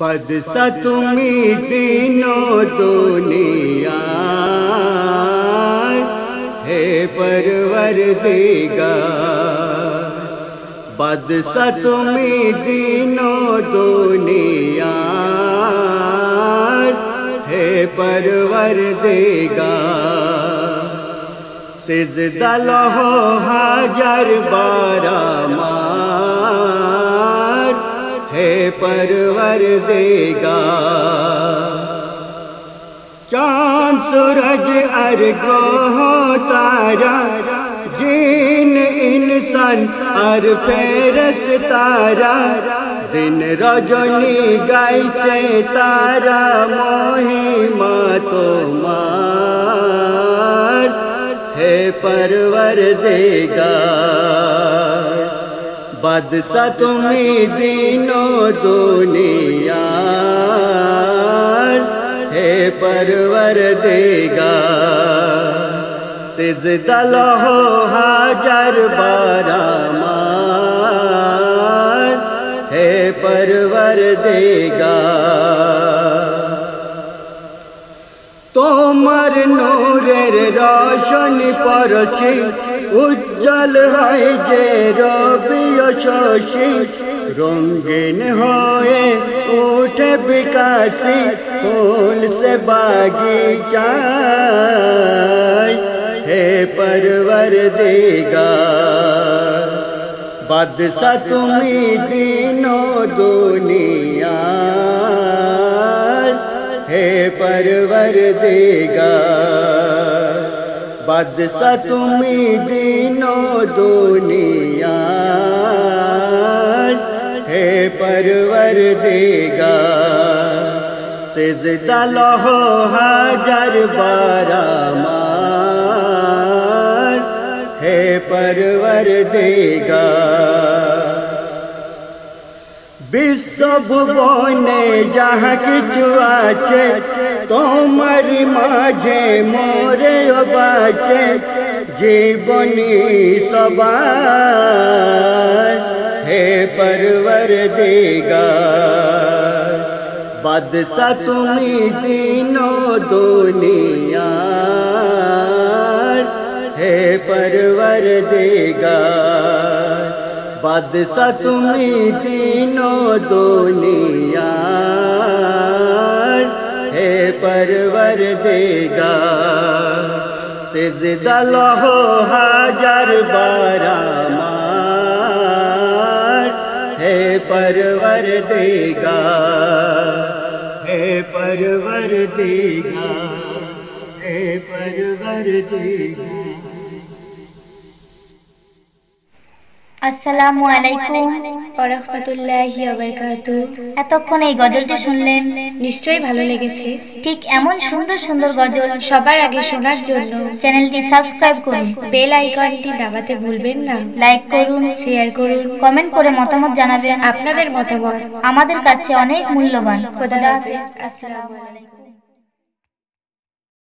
बदसा तुमी तीनों दुनिया हे परवरदिगार। बदसा तुमी तीनों दुनिया हे परवरदिगार। सिजदा लहो हजार बारामार हे परवरदिगार। चाँद सूरज और ग्रह तारा जिन इंसान और फेरेश्ता दिन रजनी गाइছে तारा महिमा तोमार हे परवरदिगार। बदसा तुमी तीनों दुनिया हे परवरदिगार। सिजदा लहो हजार बारामार हे परवरदिगार। तोमार नूरेर रोशनी परशि उज्जल है जे रवि शशि। रंगीन होए उठे विकासी फूल से बागीचाय हे परवरदिगार। बदसा तुमी तीनों दुनिया हे परवरदिगार। बदसा तुमी तीनों दुनिया हे परवरदिगार। सिजदा लहो हजार बारामार हे परवरदिगार। विश्व भुवने जहाँ किछु आछे तोमारी माझे मोरे बाचे जीवनी सबार हे परवरदिगार। बदसा तुमी तीनों दुनिया हे परवरदिगार। बदसा तुमी तीनों दुनिया हे परवरदिगार। सिजदा लहो हजार बारामार हे परवरदिगार। हे परवरदिगार हे परवरदिगार। আসসালামু আলাইকুম ওয়া রাহমাতুল্লাহি ওয়া বারাকাতুহু। এতক্ষণ এই গজলটি শুনলেন, নিশ্চয়ই ভালো লেগেছে। ঠিক এমন সুন্দর সুন্দর গজল সবার আগে শোনার জন্য চ্যানেলটি সাবস্ক্রাইব করুন, বেল আইকনটি দাবাতে ভুলবেন না। লাইক করুন, শেয়ার করুন, কমেন্ট করে মতামত জানাবেন। আপনাদের মতামত আমাদের কাছে অনেক মূল্যবান। খোদা হাফেজ। আসসালামু আলাইকুম।